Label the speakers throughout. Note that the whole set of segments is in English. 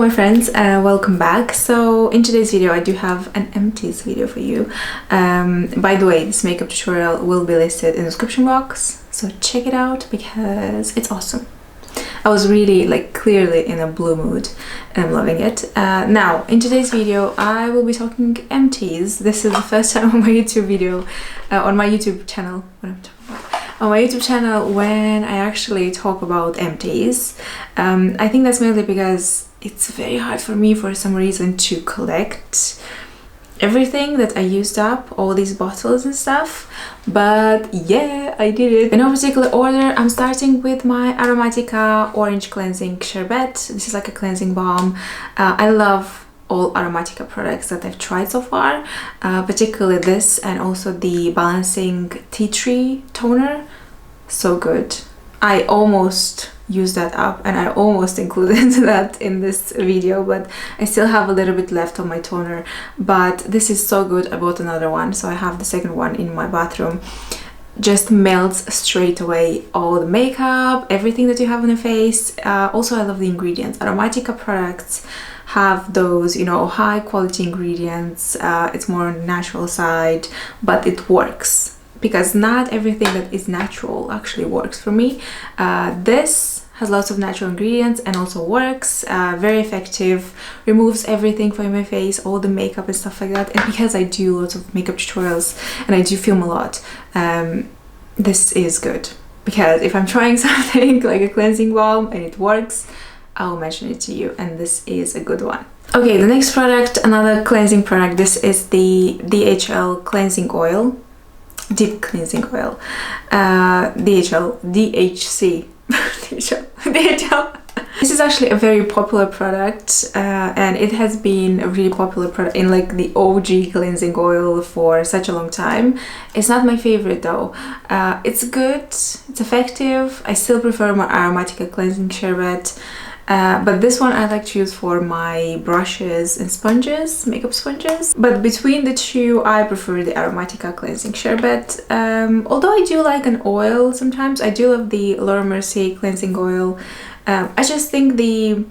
Speaker 1: my friends, welcome back. So in today's video I do have an Empties video for you. By the way, this makeup tutorial will be listed in the description box, so check it out because it's awesome. I was really clearly in a blue mood and I'm loving it. Now in today's video I will be talking Empties. This is the first time on my YouTube video, on my YouTube channel, on my YouTube channel when I actually talk about Empties. I think that's mainly because it's very hard for me for some reason to collect everything that I used up, all these bottles and stuff, but yeah, I did it. In no particular order, I'm starting with my Aromatica Orange Cleansing Serbet. This is like a cleansing balm. I love all Aromatica products that I've tried so far, particularly this and also the Balancing Tea Tree Toner. So good. I almost used that up and I almost included that in this video, but I still have a little bit left on my toner. But this is so good. I bought another one, so I have the second one in my bathroom. Just melts straight away all the makeup, everything that you have on your face. Also, I love the ingredients. Aromatica products have those, you know, high quality ingredients. It's more on the natural side, but it works because not everything that is natural actually works for me. This has lots of natural ingredients and also works, very effective, removes everything from my face, all the makeup and stuff like that. And because I do lots of makeup tutorials and I do film a lot, this is good. Because if I'm trying something like a cleansing balm and it works, I'll mention it to you, and this is a good one. Okay, the next product, another cleansing product. This is the DHL Cleansing Oil. Deep Cleansing Oil. DHC. DHL. This is actually a very popular product, and it has been a really popular product in the OG cleansing oil for such a long time. It's not my favorite though. It's good, it's effective. I still prefer my Aromatica Cleansing Serbet. But this one I like to use for my brushes and sponges, makeup sponges. But between the two, I prefer the Aromatica Cleansing Serbet. Although I do like an oil sometimes. I do love the Laura Mercier Cleansing Oil. I just think the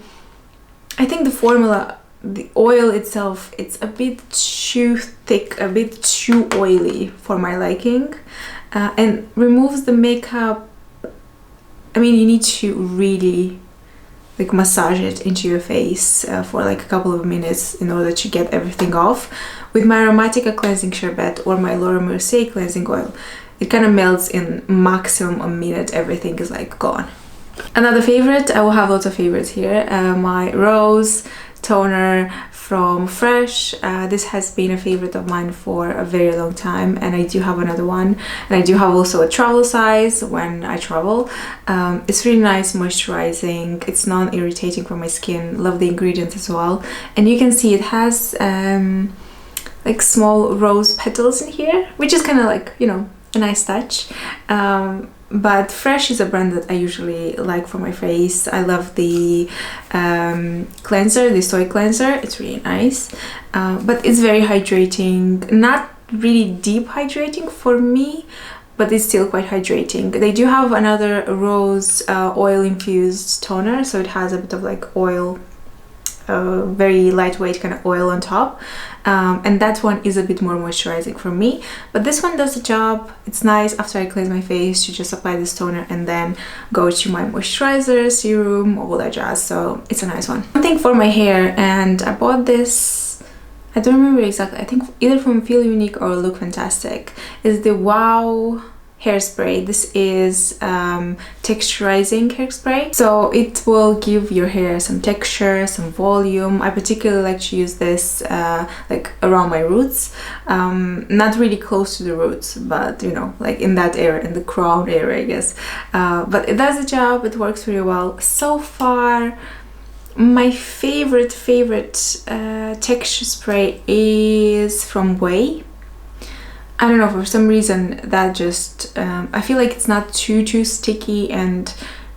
Speaker 1: formula, the oil itself, it's a bit too thick, a bit too oily for my liking, and removes the makeup. I mean, you need to really massage it into your face for a couple of minutes in order to get everything off. With my Aromatica Cleansing Serbet or my Laura Mercier Cleansing Oil, it kind of melts in maximum a minute. Everything is gone. Another favorite, I will have lots of favorites here, my Rose Toner from Fresh. This has been a favorite of mine for a very long time, and I do have another one, and I do have also a travel size when I travel. It's really nice, moisturizing, it's non-irritating for my skin. Love the ingredients as well, and you can see it has small rose petals in here, which is kind of you know, a nice touch. But Fresh is a brand that I usually like for my face. I love the cleanser, the soy cleanser. It's really nice, but it's very hydrating. Not really deep hydrating for me, but it's still quite hydrating. They do have another rose oil infused toner, so it has a bit of oil, very lightweight kind of oil on top, and that one is a bit more moisturizing for me, but this one does the job. It's nice after I cleanse my face to just apply this toner and then go to my moisturizer, serum, all that jazz. So it's a nice one. Something for my hair, and I bought this, I don't remember exactly, I think either from Feel Unique or Look Fantastic, is the Wow hairspray. This is texturizing hairspray, so it will give your hair some texture, some volume. I particularly like to use this around my roots, not really close to the roots, but you know, in that area, in the crown area, I guess. But it does the job, it works really well. So far, my favorite texture spray is from Way. I don't know, for some reason that just, I feel like it's not too sticky and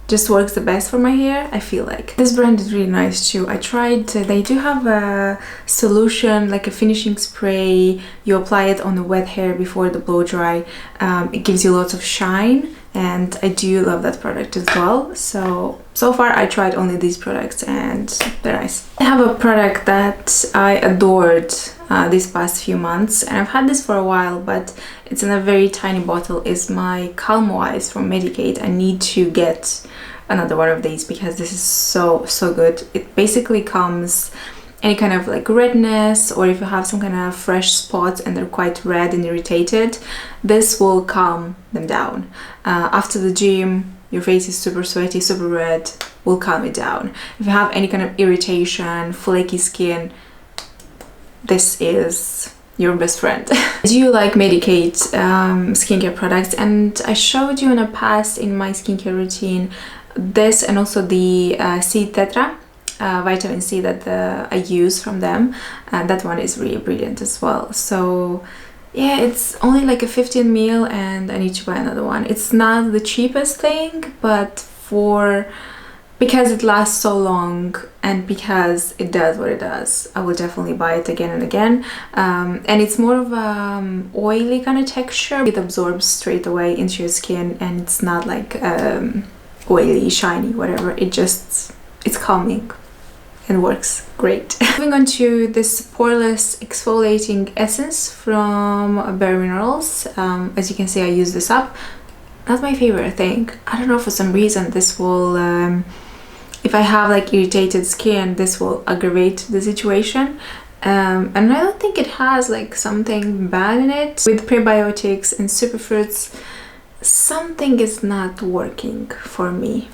Speaker 1: just works the best for my hair, I feel like. This brand is really nice too. I tried, they do have a solution, a finishing spray. You apply it on the wet hair before the blow dry. It gives you lots of shine and I do love that product as well. So far I tried only these products and they're nice. I have a product that I adored these past few months, and I've had this for a while, but it's in a very tiny bottle. It's my Calm Eyes from Medicate. I need to get another one of these because this is so good. It basically calms any kind of like redness, or if you have some kind of fresh spots and they're quite red and irritated, this will calm them down. After the gym, your face is super sweaty, super red, will calm it down. If you have any kind of irritation, flaky skin, this is your best friend. I do like Medicate skincare products, and I showed you in the past in my skincare routine this, and also the C Tetra vitamin C that I use from them, and that one is really brilliant as well. So yeah, it's only like a 15 ml and I need to buy another one. It's not the cheapest thing, but because it lasts so long and because it does what it does, I will definitely buy it again and again. And it's more of a oily kind of texture. It absorbs straight away into your skin, and it's not like oily, shiny, whatever. It's calming and works great. Moving on to this Poreless exfoliating essence from Bare Minerals. As you can see, I use this up. Not my favorite thing. I don't know, for some reason this will, if I have like irritated skin, this will aggravate the situation. And I don't think it has like something bad in it. With prebiotics and superfruits, something is not working for me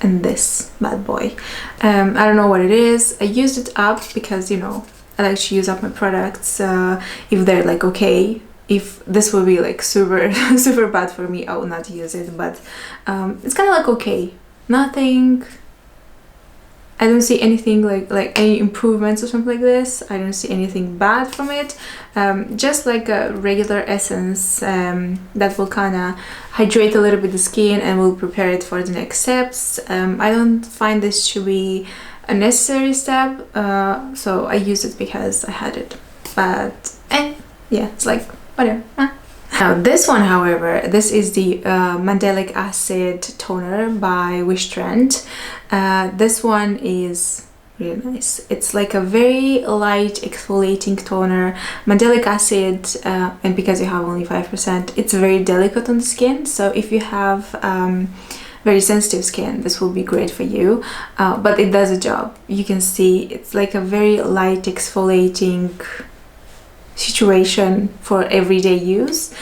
Speaker 1: and this bad boy. I don't know what it is. I used it up because, you know, I like to use up my products if they're like okay. If this will be like super bad for me, I will not use it, but it's kind of like okay. Nothing, I don't see anything like any improvements or something like this. I don't see anything bad from it. Just like a regular essence that will kind of hydrate a little bit the skin and will prepare it for the next steps. I don't find this to be a necessary step, so I used it because I had it. But yeah, it's like whatever. Now this one, however, this is the Mandelic Acid Toner by Wish Trend. This one is really nice. It's like a very light exfoliating toner. Mandelic acid, and because you have only 5%, it's very delicate on the skin. So if you have very sensitive skin, this will be great for you. But it does a job. You can see it's like a very light exfoliating situation for everyday use.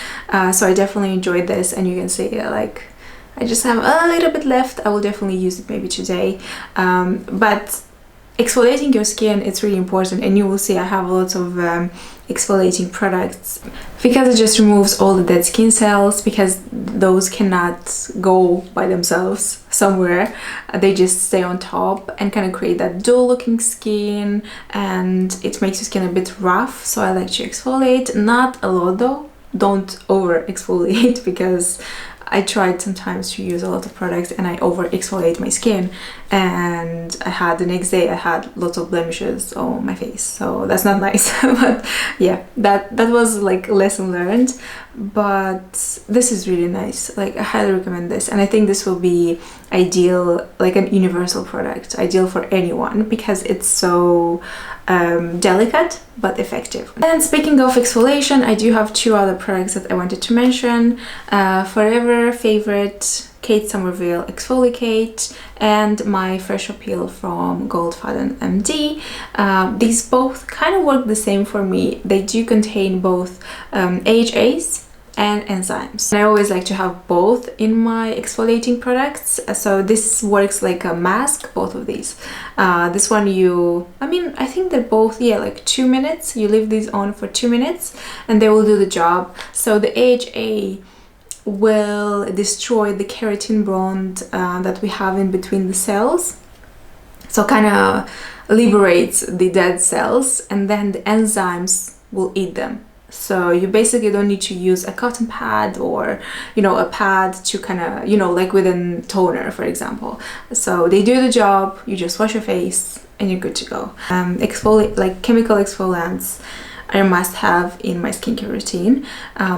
Speaker 1: So I definitely enjoyed this, and you can see like I just have a little bit left. I will definitely use it maybe today. But exfoliating your skin, it's really important, and you will see I have lots of exfoliating products because it just removes all the dead skin cells, because those cannot go by themselves somewhere. They just stay on top and kind of create that dull looking skin, and it makes your skin a bit rough. So I like to exfoliate, not a lot though. Don't over exfoliate, because I tried sometimes to use a lot of products and I over exfoliate my skin, and the next day I had lots of blemishes on my face, so that's not nice. But yeah, that was like a lesson learned. But this is really nice. Like I highly recommend this, and I think this will be ideal, like an universal product, ideal for anyone, because it's so delicate but effective. And speaking of exfoliation, I do have two other products that I wanted to mention. Forever favorite Kate Somerville Exfolikate and my Fresh Appeal from Goldfaden MD. These both kind of work the same for me. They do contain both AHAs and enzymes. And I always like to have both in my exfoliating products. So this works like a mask, both of these. This one I think they're both, yeah, like 2 minutes. You leave these on for 2 minutes and they will do the job. So the AHA will destroy the keratin bond that we have in between the cells. So kind of liberates the dead cells, and then the enzymes will eat them. So you basically don't need to use a cotton pad or, a pad to kind of, like with a toner, for example. So they do the job. You just wash your face and you're good to go. Like chemical exfoliants are a must-have in my skincare routine.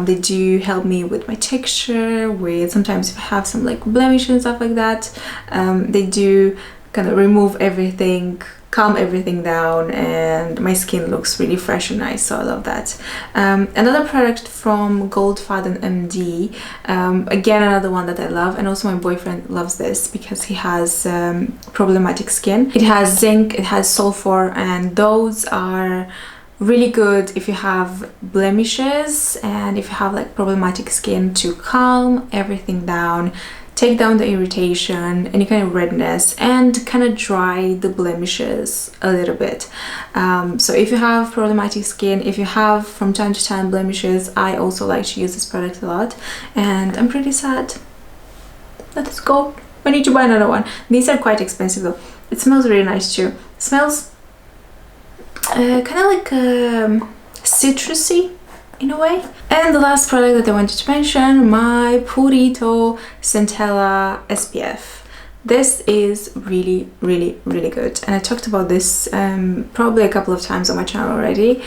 Speaker 1: They do help me with my texture, with sometimes if I have some like blemishes and stuff like that. They do kind of remove everything, calm everything down, and my skin looks really fresh and nice, so I love that. Another product from Goldfaden MD, again another one that I love, and also my boyfriend loves this because he has problematic skin. It has zinc, it has sulfur, and those are really good if you have blemishes and if you have like problematic skin, to calm everything down, take down the irritation, any kind of redness, and kind of dry the blemishes a little bit. So if you have problematic skin, if you have from time to time blemishes, I also like to use this product a lot, and I'm pretty sad. Let's go. I need to buy another one. These are quite expensive though. It smells really nice too. It smells kind of like citrusy in a way. And the last product that I wanted to mention, my Purito Centella SPF. This is really good, and I talked about this probably a couple of times on my channel already,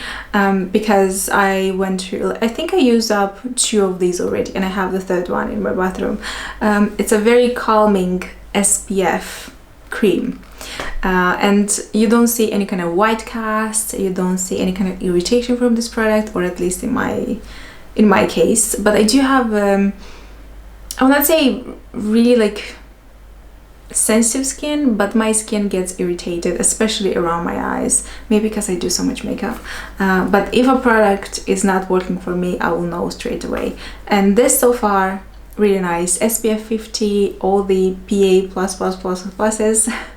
Speaker 1: because I went through, I think I used up 2 of these already, and I have the 3rd one in my bathroom. It's a very calming SPF cream. And you don't see any kind of white cast, you don't see any kind of irritation from this product, or at least in my case. But I do have I will not say really like sensitive skin, but my skin gets irritated, especially around my eyes, maybe because I do so much makeup. But if a product is not working for me, I will know straight away. And this so far, really nice. SPF 50, all the PA+++++.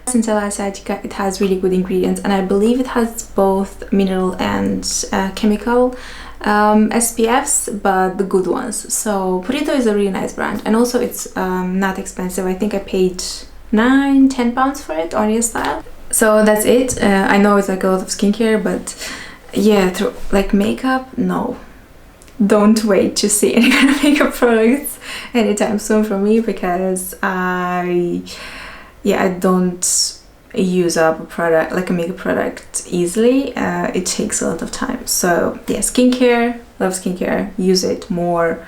Speaker 1: Centella Aromatica, it has really good ingredients, and I believe it has both mineral and chemical SPFs, but the good ones. So Purito is a really nice brand, and also it's not expensive. I think I paid £9–10 for it on Style. So that's it. I know it's like a lot of skincare, but yeah, like makeup, no. Don't wait to see any kind of makeup products anytime soon from me, because I don't use up a product, like a makeup product, easily. It takes a lot of time. So yeah, skincare, love skincare, use it more.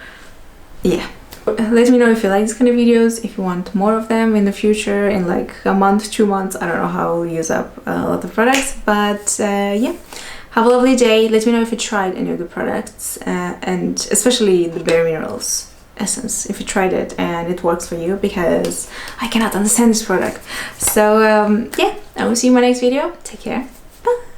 Speaker 1: Yeah, let me know if you like these kind of videos, if you want more of them in the future, in like a month, 2 months. I don't know how I'll use up a lot of products, but yeah. Have a lovely day. Let me know if you tried any of the products, and especially the Bare Minerals essence, if you tried it and it works for you, because I cannot understand this product. So yeah, I will see you in my next video. Take care.